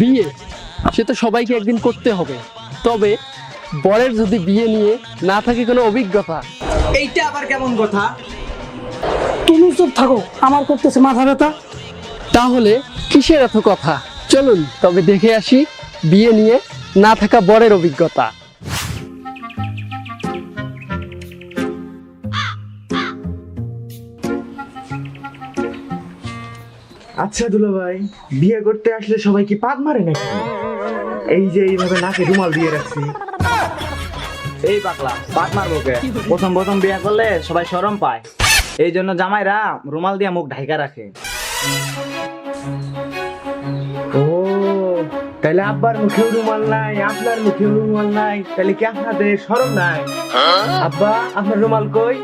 বিয়ে সে তো সবাইকে একদিন করতে হবে, তবে বরের যদি বিয়ে নিয়ে না থাকে কোনো অভিজ্ঞতা। এইটা আবার কেমন কথা? তুমি চুপ থাকো, আমার করতেছে মাথা ব্যথা। তাহলে কিসের এত কথা? চলুন তবে দেখে আসি বিয়ে নিয়ে না থাকা বরের অভিজ্ঞতা। আচ্ছা দুলা ভাই, বিয়ে করতে আসলে সবাই কি পাদ মারে নাকি? এই যে এইভাবে নাকে রুমাল দিয়ে রাখছি। এই পাগলা, পাট মারবো কে? প্রথম প্রথম বিয়ে করলে সবাই শরম পায়, এই জন্য জামাইরা রুমাল দিয়ে মুখ ঢাকা রাখে। ও তাহলে আব্বার মুখেও রুমাল নাই, আপনার মুখেও রুমাল নাই, তাহলে কি আপনাদের শরম নাই? আব্বা আপনার রুমাল কই?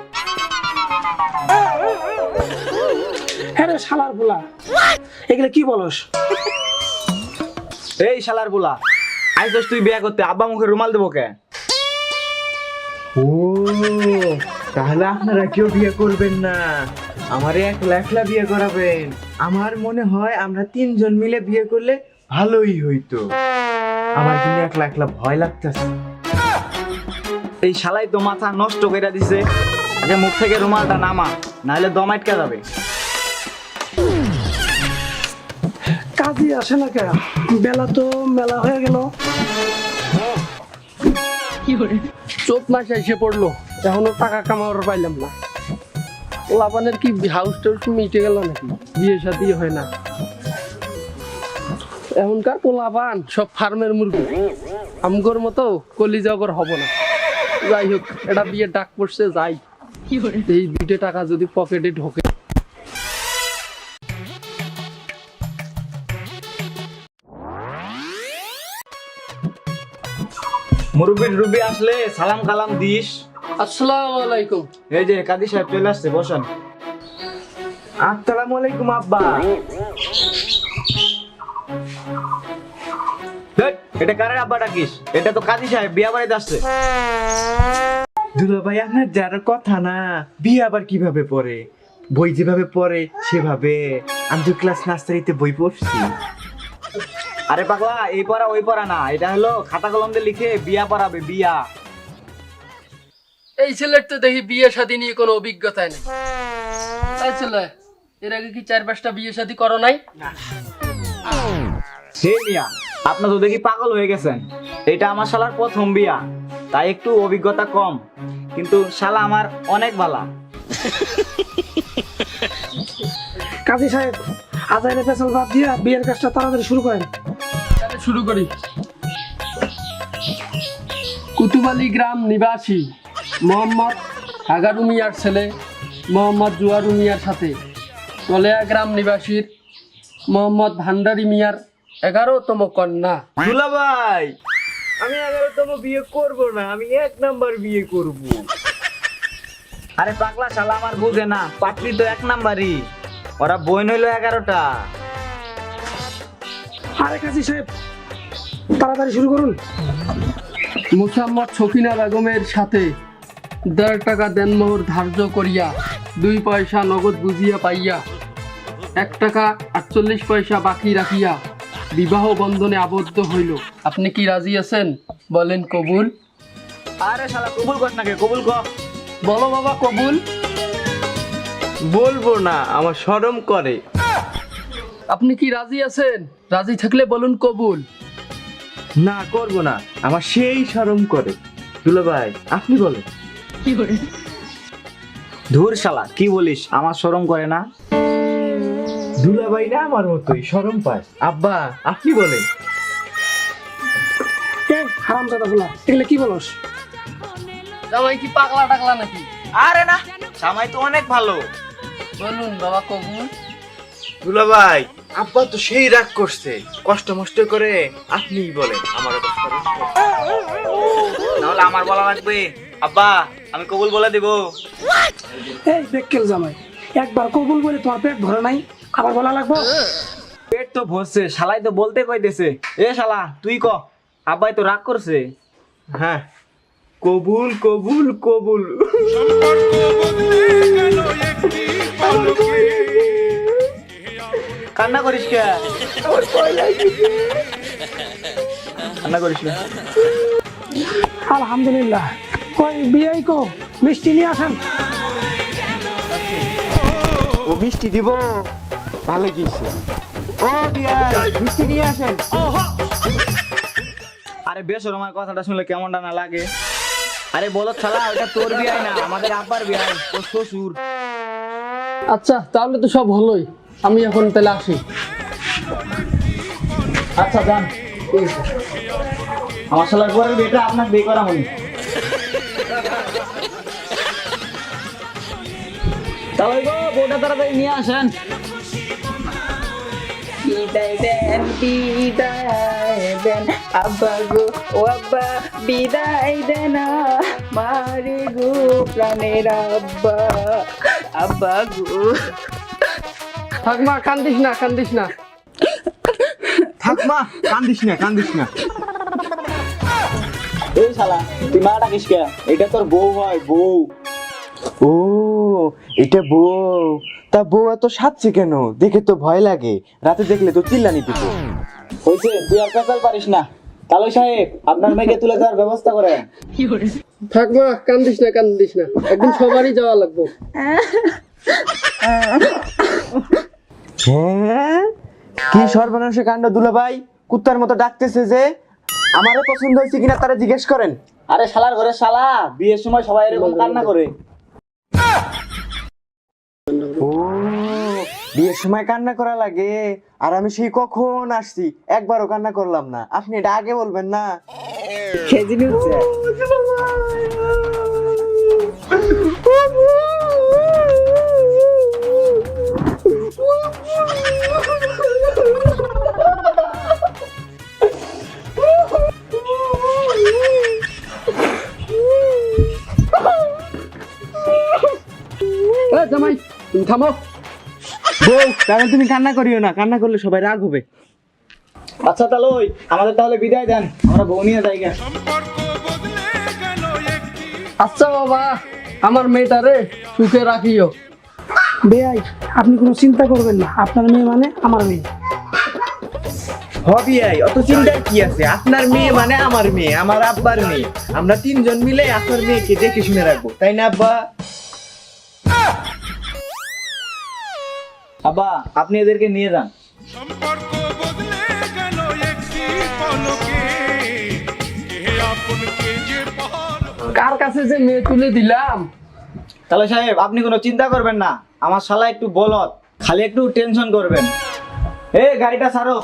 হ্যাঁ রে শালার পোলা, এগুলো কি বলস? এই শালার বুলা, আইসস তুই বিয়ে করতে, আব্বা মুখে রুমাল দেবো কে? ও তাহলে আপনারা কেউ বিয়ে করবেন না, আমারে একলা একলা বিয়ে করাবেন। আমার মনে হয় আমরা তিনজন মিলে বিয়ে করলে ভালোই হইতো। আমার কিন্তু একলা একলা ভয় লাগতেছে। এই শালাই তো মাথা নষ্ট করে দিছে। আগে মুখ থেকে রুমালটা নামা, নাহলে দম আটকে যাবে। কাজে আসে না কে? বেলা তো মেলা হয়ে গেল। চোখ মাসে এসে পড়লো, এখনো টাকা কামাবার পাইলাম না। লাবানের কি হাউস টাউস মিটে গেল নাকি? বিয়ে শাদী হয় না। এখনকার পোলাপান সব ফার্মের মুরগি, আমগর মতো কলিজাগর হব না। যাই হোক, এটা বিয়ে ডাক পড়ছে, যাই। এই 2 টাকা যদি পকেটে ঢোকে। মুরব্বির রুবি আসলে সালাম কালাম দিস। আসসালামু আলাইকুম। এই যে কাদি সাহেব চলে আসছে, বসেন। আসসালামু আলাইকুম আব্বা। ধ্যাৎ, এটা কারের আব্বা ডাকিস? এটা তো কাদি সাহেব বিয়া বাড়িতে আসছে। দুলা ভাই আপনার যার কথা না, বিয়ে আবার কিভাবে পড়ে? বই যেভাবে পড়ে সেভাবে। আমি তো ক্লাস নার্সারিতে বই পড়ছি। আরে পাগলা, এই পড়া ওই পড়া না, এটা হলো খাতা কলম দিয়ে লিখে বিয়া পড়াবে, বিয়া। এই ছেলের তো দেখি বিয়ে শাদী নিয়ে কোনো অভিজ্ঞতা নেই। তাই ছেলে, এর আগে কি 4-5টা বিয়ে শাদী করো নাই? হে মিয়া, আপনার তো দেখি পাগল হয়ে গেছেন। এটা আমার শালার প্রথম বিয়া, তাই একটু অভিজ্ঞতা কম, কিন্তু শালা আমার অনেক ভালা। কাজী সাহেব, আজাইরে পেছাল বাদ দিয়া বিয়ের কাজটা তাড়াতাড়ি শুরু করেন। তাহলে শুরু করি। কুতুবালি গ্রাম নিবাসী মোহাম্মদ হাগারু মিয়ার ছেলে মোহাম্মদ জুয়ারু মিয়ার সাথে তলেয়া গ্রাম নিবাসীর মোহাম্মদ ভান্ডারি মিয়ার 11তম কন্যা। দুলা ভাই, আমি 11তম বিয়ে করব না, আমি 1 নাম্বার বিয়ে করব। আরে পাগলা, শালা আমার বুঝে না, পাত্রী তো 1 নাম্বারই, ওরা বোন হইলো 11টা। আরে কাজী সাহেব, তাড়াতাড়ি শুরু করুন। মুসাম্মদ সকিনা বেগমের সাথে 1.5 টাকা দেনমোহর ধার্য করিয়া 2 পয়সা নগদ বুঝিয়া পাইয়া 1 টাকা 48 পয়সা বাকি রাখিয়া বিবাহ বন্ধনে আবদ্ধ হইল। আপনি কি রাজি আছেন? বলেন কবুল। আরে শালা কবুল কর নাকি? কবুল কর। বলো বাবা, কবুল। বলবো না, আমার শরম করে। আপনি কি রাজি আছেন? রাজি থাকলে বলুন কবুল। না, করব না, আমার সেই শরম করে। দুলা ভাই আপনি বলেন। ধুর শালা, কি বলিস, আমার শরম করে না? দুলা ভাই না আমার মতোই শরম পায়। আব্বা আপনি বলেন। হারামজাদা পোলা, এগুলো কি বলস? জামাই কি পাগলা টাগলা নাকি? আরে না, জামাই তো অনেক ভালো। বলুন বাবা, কবুল। দুলা ভাই, আব্বা তো সেই রাগ করছে, কষ্ট মষ্ট করে আপনিই বলেন। আমার নাহলে আমার বলা লাগবে? আব্বা, আমি কবুল বলে দিব। এই বেক্কেল জামাই, একবার কবুল বলে তোমার পেট ভরে নাই, আবার বলা লাগবো? পেট তো ভরছে, শালাই তো বলতে কইতেছে। এ শালা তুই ক, আব্বাই তো রাগ করছে। হ্যাঁ, কবুল কবুল কবুল। কান্না করিস কে? কান্না করিস না। আলহামদুলিল্লাহ। কই বিয়াই কো মিষ্টি নিয়ে আসেন। ও মিষ্টি দিব, ভালো কিছু। ও বিয়া মিষ্টি নিয়ে আসেন। আরে বেশরম, আমার কথাটা শুনলে কেমনটা না লাগে? আরে বলো শালা, ওটা তোর বিয়াই না, আমাদের আব্বার বিয়াই, তোর শ্বশুর। আচ্ছা তাহলে তো সব হলোই, আমি এখন তাহলে আসি। আচ্ছা যান। আমার শালার পরের বিয়েটা আপনার বিয়ে করা হয়নি। তাহলে গো বউটা তাড়াতাড়ি নিয়ে আসেন। বিদায় দেন আব্বা গো, ও আব্বা বিদায় দেন মারে গো প্রাণের আব্বা, আব্বা গো। থাক মা, কান্দিস না কান্দিস না। থাক মা, কান্দিস না কান্দিস না। এই শালা তুই মা ডাকিস কে? এটা তোর বউ হয়, বউ। ও এটা বউ? তা বউ এত সাজছে কেন? দেখে তো ভয় লাগে, রাতে দেখলে তো চিল্লানি দিত। হয়েছে, তুই আর পেঁচাল পারিস না। তালই সাহেব, আপনার মেয়েকে তুলে দেওয়ার ব্যবস্থা করেন। থাক মা, কান্দিস না কান্দিস না, একদিন সবারই যাওয়া লাগবে। হ্যাঁ, কি সর্বনাশে কাণ্ড দুলাভাই, কুত্তার মতো ডাকতেছে যে। আমারও পছন্দ হয়েছে কিনা তারা জিজ্ঞেস করেন। আরে শালার ঘরে শালা, বিয়ের সময় সবাই এরকম কান্না করে। ও বিয়ের সময় কান্না করা লাগে, আর আমি সেই কখন আসছি, একবারও কান্না করলাম না। আপনি এটা আগে বলবেন না? খেজিনি হচ্ছে। এ জামাই, তুমি থামো। বউ তাহলে তুমি কান্না করিও না, কান্না করলে সবাই রাগ হবে। আচ্ছা তালই, আমাদের তাহলে বিদায় দেন, আমরা বউ নিয়ে যাই গে। আচ্ছা বাবা, আমার মেয়েটারে সুখে রাখিও। বেয়াই আপনি কোনো চিন্তা করবেন না, আপনার মেয়ে মানে আমার মেয়ে। হবি আই, অত চিন্তার কি আছে? আপনার মেয়ে মানে আমার মেয়ে, আমার আব্বার মেয়ে। আমরা তিনজন মিলে আপনার মেয়েকে দেখে শুনে রাখবো, তাই না আব্বা? আব্বা আপনি এদেরকে নিয়ে যান। সম্পর্ক বদলে গেল একটি পলকে, কে আপন কে যে পর। কার কাছে যে মেয়ে তুলে দিলাম। তাহলে সাহেব আপনি কোনো চিন্তা করবেন না, আমার শালা একটু বলদ, খালি একটু টেনশন করবেন। এ গাড়িটা ছাড়ো।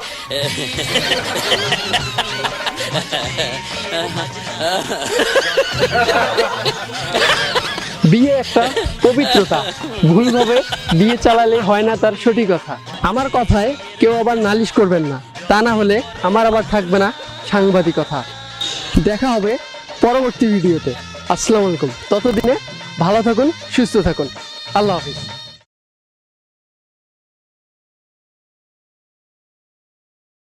বিয়ে একটা পবিত্রতা, ভুলভাবে বিয়ে চালালে হয় না তার সঠিকতা। আমার কথায় কেউ আবার নালিশ করবেন না, তা না হলে আমার আবার থাকবে না সাংবাদিকতা। দেখা হবে পরবর্তী ভিডিওতে। আসসালামু আলাইকুম, ততদিনে ভালো থাকুন, সুস্থ থাকুন, আল্লাহ হাফিজ।